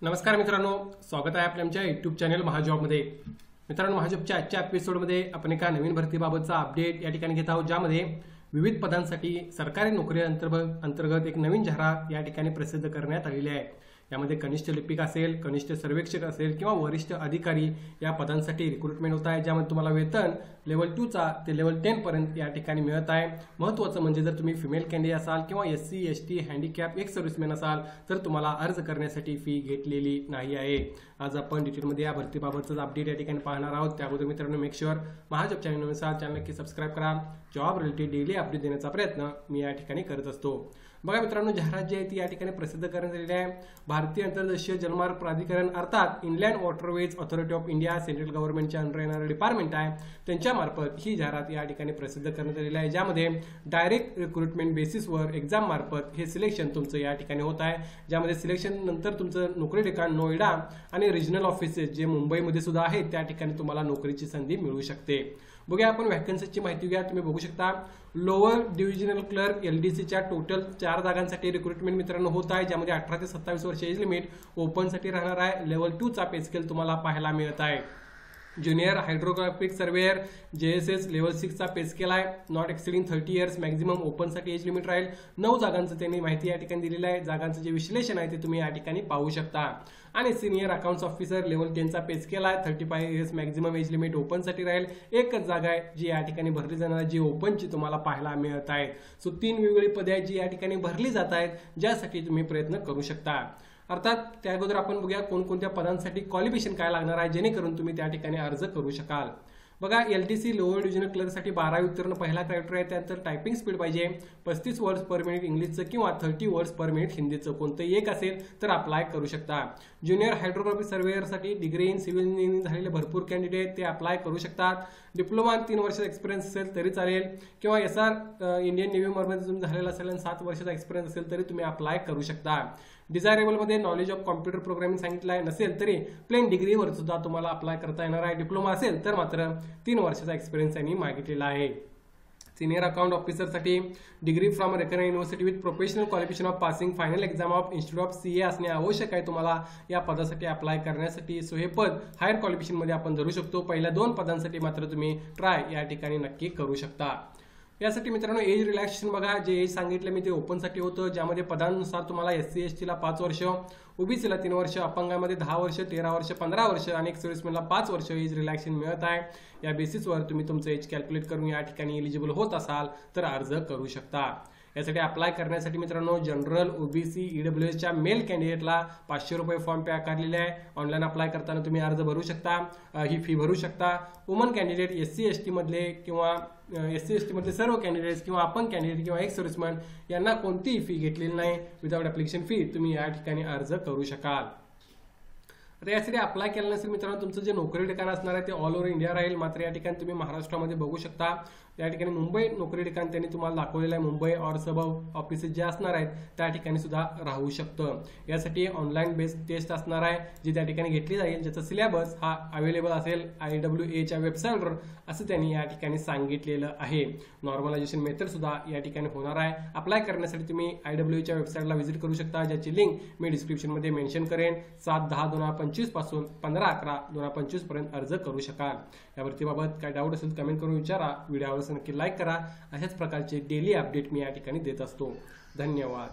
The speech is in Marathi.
नमस्कार मित्रांनो, स्वागत आहे आपल्या आमच्या यूट्यूब चॅनल महाजॉबमध्ये। मित्रांनो, महाजॉबच्या आजच्या एपिसोडमध्ये आपण एका नवीन भरतीबाबतचा अपडेट या ठिकाणी घेत आहोत, ज्यामध्ये विविध पदांसाठी सरकारी नोकरी अंतर्गत एक नवीन जाहिरात या ठिकाणी प्रसिद्ध करण्यात आलेली आहे। यामध्ये कनिष्ठ लिपिक असेल, कनिष्ठ सर्वेक्षक असेल किंवा वरिष्ठ अधिकारी या पदांसाठी रिक्रुटमेंट होत आहे, ज्यामध्ये तुम्हाला वेतन लेवल 2 चा ते लेवल 10 पर्यंत या ठिकाणी मिळत आहे। महत्त्वाचं म्हणजे जर तुम्ही फिमेल कॅन्डिडेट असाल किंवा SC ST handicap ex serviceman असाल तर तुम्हाला अर्ज करण्यासाठी फी घेतलेली नाही आहे। आज आपण डिटेलमध्ये या भरतीबाबतचा अपडेट या ठिकाणी पाहणार आहोत। त्याअगोदर मित्रांनो, मेक शुअर महाजॉब चॅनल नक्की सबस्क्राईब करा। जॉब रिलेटेड डेली अपडेट देण्याचा प्रयत्न मी या ठिकाणी करत असतो। बघा मित्रांनो, जाहिरात जी आहे ती या ठिकाणी प्रसिद्ध करण्यात आलेली आहे। भारतीय अंतर्देशीय जलमार्ग प्राधिकरण अर्थात inland waterways authority of India central गव्हर्नमेंटच्या अंडर येणारं डिपार्टमेंट आहे, त्यांच्या मार्फत ही जाहिरात या ठिकाणी प्रसिद्ध करण्यात आलेली आहे, ज्यामध्ये डायरेक्ट रिक्रुटमेंट बेसिसवर एक्झाम मार्फत हे सिलेक्शन तुमचं या ठिकाणी होत आहे। ज्यामध्ये सिलेक्शन नंतर तुमचं नोकरी ठिकाण नोएडा आणि रिजनल ऑफिसेस जे मुंबईमध्ये सुद्धा आहेत त्या ठिकाणी तुम्हाला नोकरीची संधी मिळू शकते। बघूया आपण वॅकन्सीची माहिती घ्या। तुम्ही बघू शकता लोअर डिव्हिजनल क्लर्क LDCच्या टोटल 4 जागांसाठी रिक्रुटमेंट मित्रांनो होत आहे, ज्यामध्ये 18 ते 27 वर्ष एज लिमिट ओपनसाठी राहणार आहे। लेवल 2 चा पे स्केल तुम्हाला पाहायला मिळत आहे। Junior hydrographic surveyor JSS level 6 चा पे स्केल आहे, नॉट एक्सिडिंग 30 इयर्स मॅक्झिमम ओपनसाठी एज लिमिट राहील। 9 जागांचं त्यांनी माहिती या ठिकाणी दिलेली आहे। जागांचं जे विश्लेषण आहे ते तुम्ही या ठिकाणी पाहू शकता। आणि सिनियर अकाउंट्स ऑफिसर लेवल 10 चा पे स्केल आहे, 35 इयर्स मॅक्झिमम एज लिमिट ओपनसाठी राहील। एकच जागा आहे जी या ठिकाणी भरली जाणार आहे, जी ओपनची तुम्हाला पाहायला मिळत आहे। सो 3 वेगवेगळी पदे आहेत जी या ठिकाणी भरली जात आहेत, ज्यासाठी तुम्ही प्रयत्न करू शकता। अर्थात त्या अगोदर आपण बघूया कोणकोणत्या पदांसाठी क्वालिफिकेशन काय लागणार आहे, जेणेकरून तुम्ही त्या ठिकाणी अर्ज करू शकाल। बघा, LTC लोअर डिव्हिजनल क्लर्कसाठी 12वी उत्तीर्ण पहिला क्रायटेरिया आहे। त्यानंतर टायपिंग स्पीड पाहिजे 35 वर्ड्स पर मिनिट इंग्लिशचं किंवा 30 वर्ड्स पर मिनिट हिंदीचं कोणतंही एक असेल तर अप्लाय करू शकता। ज्युनियर हायड्रोग्राफिक सर्वेयरसाठी डिग्री इन सिव्हिल इंजिनिअरिंग झालेले भरपूर कॅन्डिडेट ते अप्लाय करू शकतात। डिप्लोमा 3 वर्षाचा एक्सपिरियन्स असेल तरी चालेल, किंवा SR इंडियन नेव्हीमध्ये तुम्ही झालेला असेल आणि 7 वर्षाचा एक्सपिरियन्स असेल तरी तुम्ही अप्लाय करू शकता। डिझायरेबल मध्ये नॉलेज ऑफ कॉम्प्युटर प्रोग्रामिंग सांगितलं आहे, नसेल तरी प्लेन डिग्रीवर सुद्धा तुम्हाला अप्लाय करता येणार आहे। डिप्लोमा असेल तर मात्र 3 वर्षाचा एक्सपिरियन्स यांनी मागितलेला आहे। सिनियर अकाउंट ऑफिसरसाठी degree from recognised university with professional qualification of passing final exam of institute of CA असणे आवश्यक आहे तुम्हाला या पदासाठी अप्लाय करण्यासाठी। सो हे पद हायर क्वालिफिकेशन मध्ये आपण धरू शकतो। पहिल्या 2 पदांसाठी मात्र तुम्ही ट्राय या ठिकाणी नक्की करू शकता। यासाठी मित्रांनो एज रिलॅक्सेशन बघा, जे एज सांगितलं मी ते ओपनसाठी होतं, ज्यामध्ये पदांनुसार तुम्हाला SC ST ला 5 वर्ष, OBC ला 3 वर्ष, अपंगामध्ये 10 वर्ष, 13 वर्ष, 15 वर्ष आणि एक सर्व्हिसमॅनला 5 वर्ष एज रिलॅक्सेशन मिळत आहे। या बेसिसवर तुम्ही तुमचं एज कॅल्क्युलेट करून या ठिकाणी एलिजिबल होत असाल तर अर्ज करू शकता। यासाठी अप्लाय करण्यासाठी मित्रांनो जनरल OBC EWS च्या मेल कॅन्डिडेटला 500 रुपये फॉर्म पे आकारलेले आहे। ऑनलाईन अप्लाय करताना तुम्ही अर्ज भरू शकता, ही फी भरू शकता। वुमन कॅन्डिडेट SC ST मधले किंवा SC ST मधले सर्व कॅन्डिडेट्स किंवा अपंग कॅन्डिडेट किंवा एक सर्व्हिसमॅन यांना कोणतीही फी घेतलेली नाही। विदाउट ऍप्लिकेशन फी तुम्ही या ठिकाणी अर्ज करू शकाल। आता यासाठी अप्लाय केलं नसेल मित्रांनो, तुमचं जे नोकरी ठिकाण असणार आहे ते ऑल ओव्हर इंडिया राहील, मात्र या ठिकाणी तुम्ही महाराष्ट्रामध्ये बघू शकता। या ठिकाणी मुंबई नोकरी ठिकाण त्यांनी तुम्हाला दाखवलेलं आहे। मुंबई और सब ऑफिसेस जे असणार आहेत त्या ठिकाणी सुद्धा राहू शकतं। यासाठी ऑनलाईन बेस्ड टेस्ट असणार आहे जी त्या ठिकाणी घेतली जाईल, ज्याचा सिलेबस हा अवेलेबल असेल IWA च्या वेबसाईटवर, असं त्यांनी या ठिकाणी सांगितलेलं आहे। नॉर्मलायझेशन मेथड सुद्धा या ठिकाणी होणार आहे। अप्लाय करण्यासाठी तुम्ही IWA च्या वेबसाईटला व्हिजिट करू शकता, ज्याची लिंक मी डिस्क्रिप्शनमध्ये मेन्शन करेन। 7/10/2025 पासून 15/11/2025 पर्यंत अर्ज करू शकाल। या भरतीबाबत काय डाऊट असेल कमेंट करून विचारा। व्हिडिओ नक्की लाईक करा। अशाच प्रकारचे डेली अपडेट मी या ठिकाणी देत असतो। धन्यवाद।